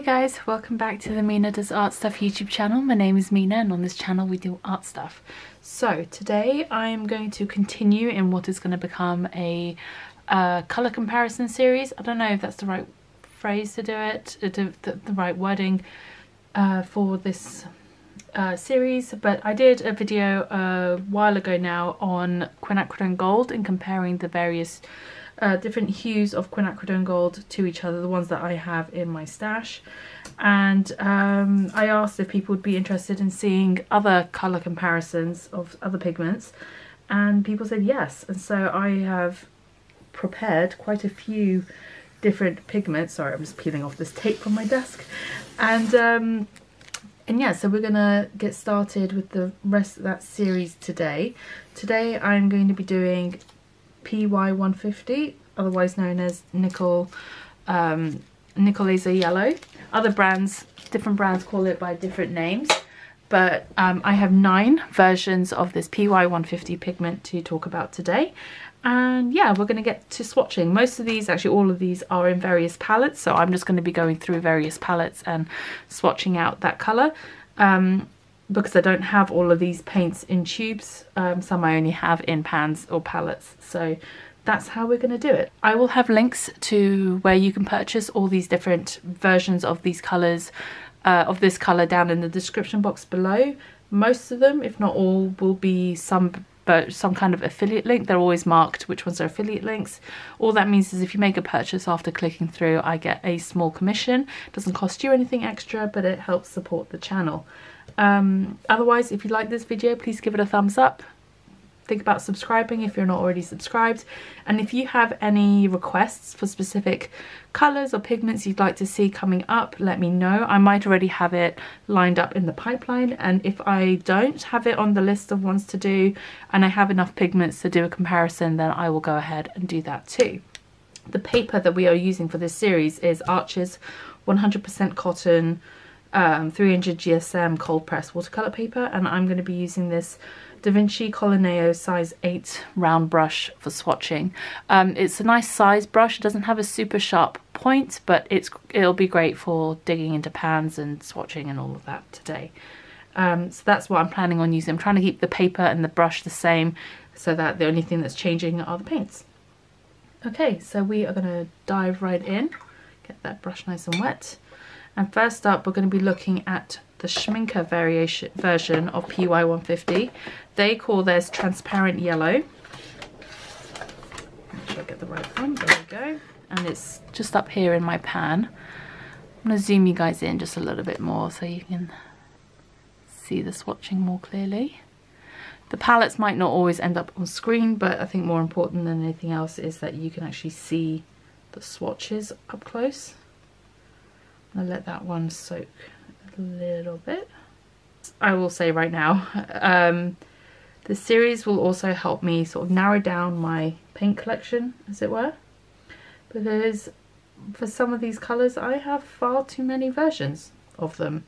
guys, welcome back to the Mina Does Art Stuff YouTube channel. My name is Mina and on this channel we do art stuff. So today I'm going to continue in what is going to become a colour comparison series. I don't know if that's the right phrase to do it, the right wording for this series, but I did a video a while ago now on quinacridone gold and comparing the various different hues of quinacridone gold to each other, the ones that I have in my stash. And I asked if people would be interested in seeing other colour comparisons of other pigments, and people said yes. And so I have prepared quite a few different pigments. Sorry, I'm just peeling off this tape from my desk. And yeah, so we're gonna get started with the rest of that series today. Today I'm going to be doing PY150, otherwise known as Nickel Azo Yellow. Other brands, different brands call it by different names, but I have 9 versions of this PY150 pigment to talk about today. And yeah, we're going to get to swatching. Most of these, actually all of these, are in various palettes, so I'm just going to be going through various palettes and swatching out that colour. Because I don't have all of these paints in tubes, some I only have in pans or palettes, so that's how we're going to do it. I will have links to where you can purchase all these different versions of these colours, of this colour, down in the description box below. Most of them, if not all, will be some kind of affiliate link. They're always marked which ones are affiliate links. All that means is if you make a purchase after clicking through, I get a small commission. It doesn't cost you anything extra, but it helps support the channel. Otherwise, if you like this video, please give it a thumbs up. Think about subscribing if you're not already subscribed, and if you have any requests for specific colours or pigments you'd like to see coming up, let me know. I might already have it lined up in the pipeline, and if I don't have it on the list of ones to do and I have enough pigments to do a comparison, then I will go ahead and do that too. The paper that we are using for this series is Arches 100% cotton 300 GSM cold press watercolour paper, and I'm going to be using this Da Vinci Colineo size 8 round brush for swatching. It's a nice size brush. It doesn't have a super sharp point, but it'll be great for digging into pans and swatching and all of that today. So that's what I'm planning on using. I'm trying to keep the paper and the brush the same so that the only thing that's changing are the paints. Okay, so we are going to dive right in, get that brush nice and wet. And first up, we're going to be looking at the Schminker version of PY150. They call theirs transparent yellow. Make sure I get the right one. There we go. And it's just up here in my pan. I'm going to zoom you guys in just a little bit more so you can see the swatching more clearly. The palettes might not always end up on screen, but I think more important than anything else is that you can actually see the swatches up close. I'll let that one soak a little bit. I will say right now, this series will also help me sort of narrow down my paint collection, as it were, because for some of these colours I have far too many versions of them,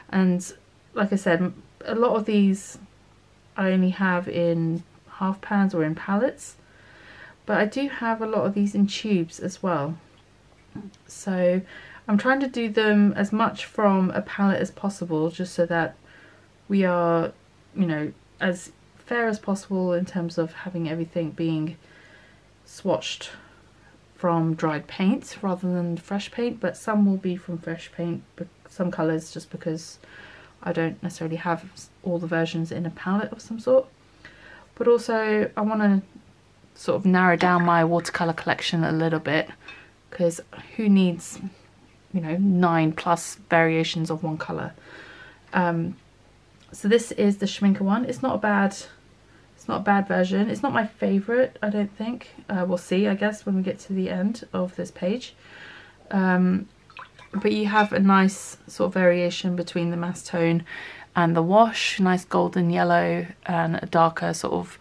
and like I said, a lot of these I only have in half pans or in palettes, but I do have a lot of these in tubes as well. So I'm trying to do them as much from a palette as possible, just so that we are, you know, as fair as possible in terms of having everything being swatched from dried paint rather than fresh paint. But some will be from fresh paint, but some colours just because I don't necessarily have all the versions in a palette of some sort. But also I want to sort of narrow down my watercolour collection a little bit, because who needs, you know, 9+ variations of one colour. So this is the Schminker one. It's not a bad version. It's not my favourite, I don't think. We'll see, I guess, when we get to the end of this page. But you have a nice sort of variation between the mass tone and the wash. Nice golden yellow and a darker sort of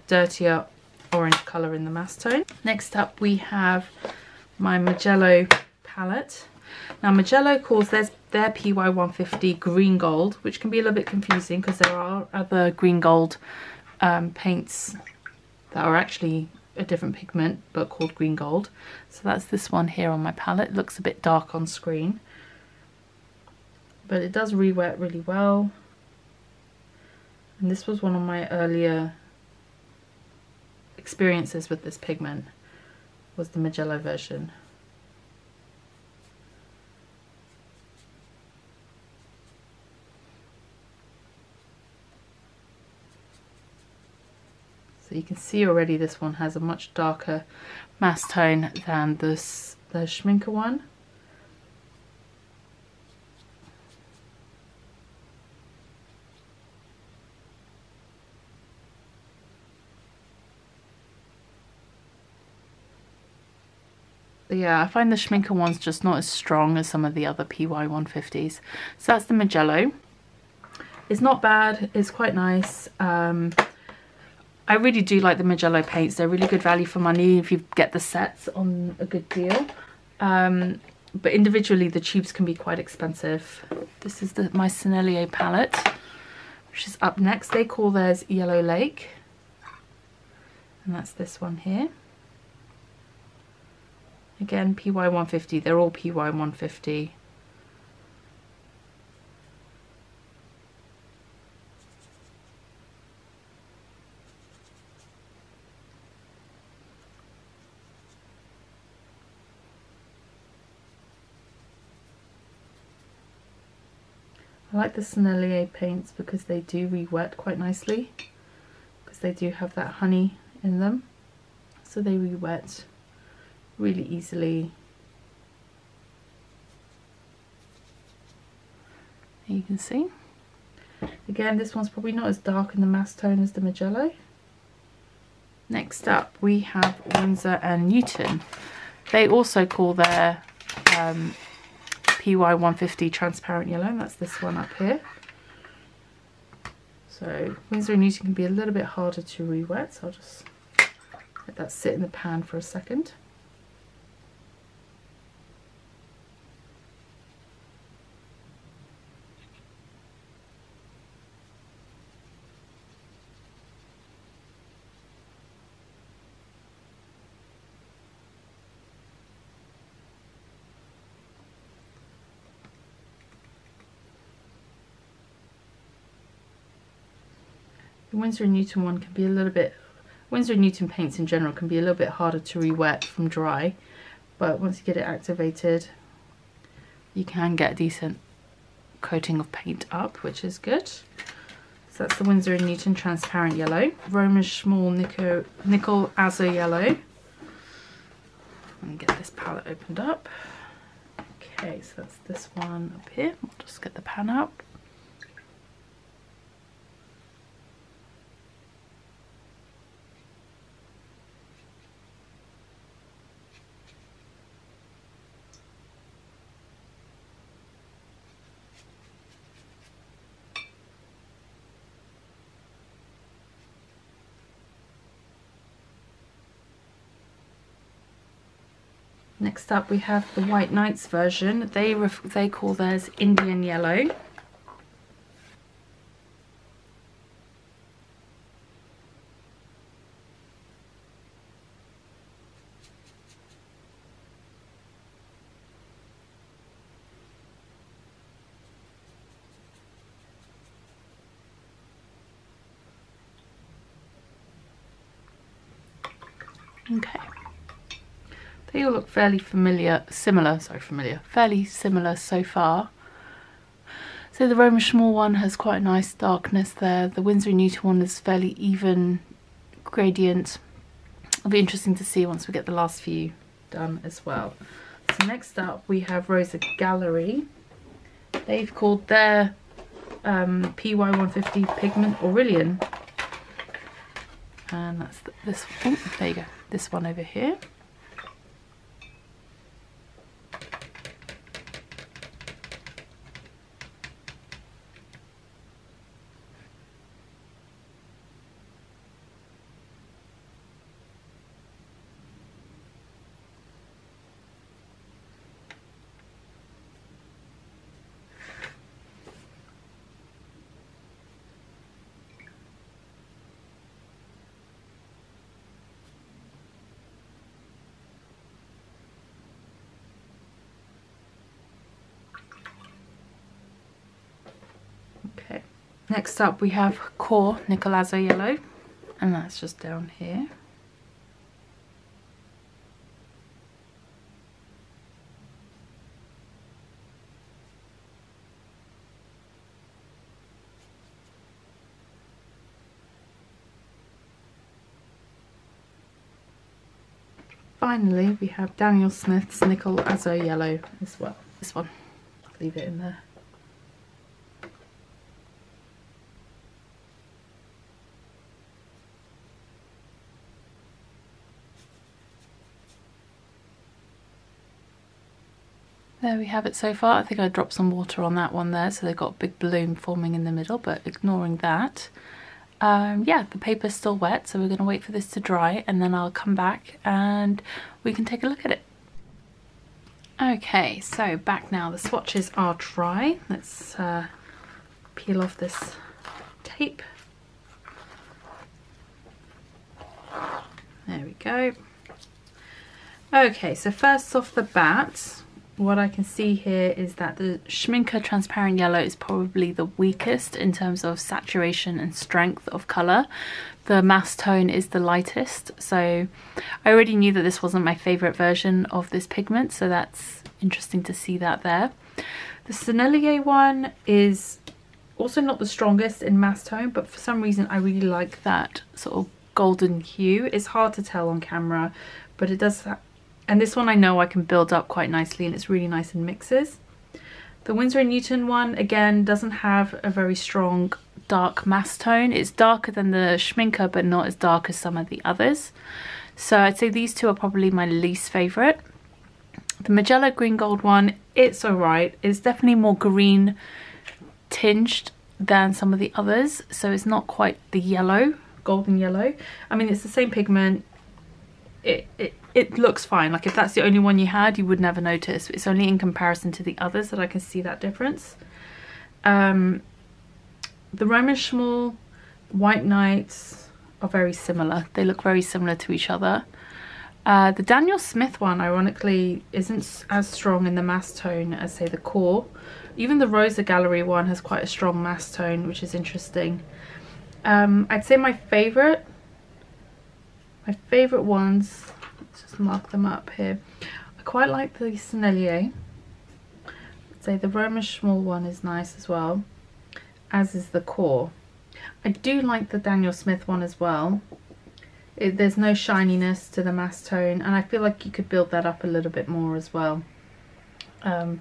dirtier orange colour in the mass tone. Next up we have my Magello palette. Now Magello calls their PY150 green gold, which can be a little bit confusing because there are other green gold paints that are actually a different pigment but called green gold. So that's this one here on my palette. It looks a bit dark on screen, but it does re-wet really well. And this was one of my earlier experiences with this pigment, was the Magella version. So you can see already this one has a much darker mass tone than the Schminke one. But yeah, I find the Schminke one's just not as strong as some of the other PY150s. So that's the Magello. It's not bad, it's quite nice. I really do like the Magello paints. They're really good value for money if you get the sets on a good deal. But individually the tubes can be quite expensive. This is my Sennelier palette, which is up next. They call theirs Yellow Lake. And that's this one here. Again, PY150. They're all PY150. I like the Sennelier paints because they do re-wet quite nicely, because they do have that honey in them, so they re-wet really easily. You can see. Again, this one's probably not as dark in the mass tone as the Magello. Next up we have Winsor & Newton. They also call their PY150 transparent yellow, and that's this one up here. So Winsor & Newton can be a little bit harder to re-wet, so I'll just let that sit in the pan for a second. The Winsor & Newton one can be a little bit, Winsor & Newton paints in general can be a little bit harder to re-wet from dry, but once you get it activated you can get a decent coating of paint up, which is good. So that's the Winsor & Newton transparent yellow. Romer's Small Nickel Azo Yellow. Let me get this palette opened up. Okay, so that's this one up here. I'll just get the pan out. Next up we have the White Nights version. They call theirs Indian Yellow. Okay. They all look fairly fairly similar so far. So the Roma Small one has quite a nice darkness there. The Winsor & Newton one is fairly even gradient. It'll be interesting to see once we get the last few done as well. So next up we have Rosa Gallery. They've called their PY150 Pigment Aurelian. And that's this, oh, there you go, this one over here. Next up we have Core Nickel Azo Yellow, and that's just down here. Finally, we have Daniel Smith's Nickel Azo Yellow as well. This one, I'll leave it in there. There we have it so far. I think I dropped some water on that one there, so they've got a big bloom forming in the middle, but ignoring that. Yeah, the paper's still wet, so we're going to wait for this to dry and then I'll come back and we can take a look at it. Okay, so back now. The swatches are dry. Let's peel off this tape. There we go. Okay, so first off the bat, what I can see here is that the Schmincke Transparent Yellow is probably the weakest in terms of saturation and strength of colour. The mass tone is the lightest, so I already knew that this wasn't my favourite version of this pigment, so that's interesting to see that there. The Sennelier one is also not the strongest in mass tone, but for some reason I really like that sort of golden hue. It's hard to tell on camera, but it does. And this one I know I can build up quite nicely and it's really nice in mixes. The Winsor & Newton one, again, doesn't have a very strong dark mass tone. It's darker than the Schmincke, but not as dark as some of the others. So I'd say these two are probably my least favourite. The Magella Green Gold one, it's alright. It's definitely more green tinged than some of the others. So it's not quite the yellow, golden yellow. I mean, it's the same pigment. It looks fine. Like if that's the only one you had, you would never notice. It's only in comparison to the others that I can see that difference. The Roman Schmall White Knights are very similar. They look very similar to each other. The Daniel Smith one, ironically, isn't as strong in the mass tone as, say, the Core. Even the Rosa Gallery one has quite a strong mass tone, which is interesting. I'd say my favourite ones, let's just mark them up here. I quite like the Sennelier. I'd say the Roman Schmall one is nice as well, as is the Core. I do like the Daniel Smith one as well. There's no shininess to the mass tone, and I feel like you could build that up a little bit more as well. So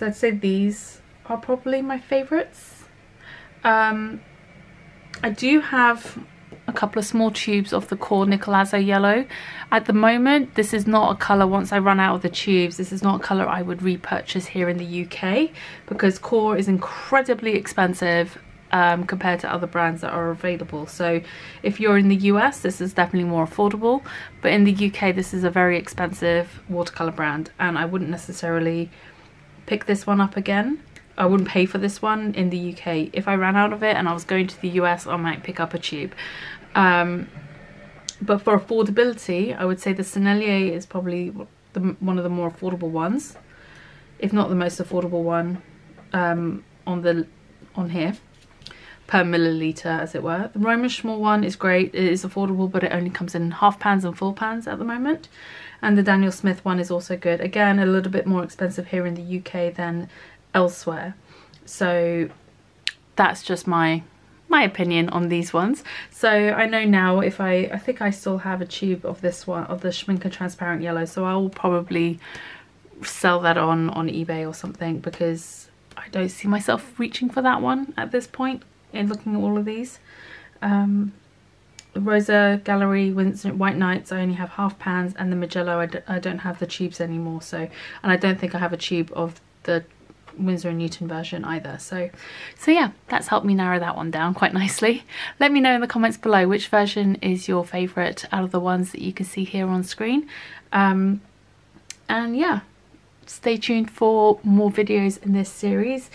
I'd say these are probably my favourites. I do have a couple of small tubes of the Core Nickel Azo Yellow. At the moment, this is not a colour, once I run out of the tubes, this is not a colour I would repurchase here in the UK, because Core is incredibly expensive compared to other brands that are available. So if you're in the US, this is definitely more affordable, but in the UK this is a very expensive watercolour brand, and I wouldn't necessarily pick this one up again. I wouldn't pay for this one in the UK. If I ran out of it and I was going to the US, I might pick up a tube. But for affordability, I would say the Sennelier is probably one of the more affordable ones, if not the most affordable one on here, per milliliter, as it were. The Roman Schmall one is great. It is affordable, but it only comes in half pans and full pans at the moment. And the Daniel Smith one is also good. Again, a little bit more expensive here in the UK than elsewhere. So that's just my opinion on these ones. So I know now, if I think I still have a tube of this one, of the Schmincke Transparent Yellow, so I will probably sell that on eBay or something, because I don't see myself reaching for that one at this point in looking at all of these. The Rosa Gallery Winsor White Knights, I only have half pans, and the Magella, I don't have the tubes anymore. So, and I don't think I have a tube of the Winsor & Newton version either. So yeah, that's helped me narrow that one down quite nicely. Let me know in the comments below which version is your favourite out of the ones that you can see here on screen. And yeah, stay tuned for more videos in this series,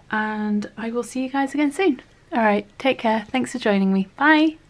and I will see you guys again soon. Alright, take care. Thanks for joining me. Bye!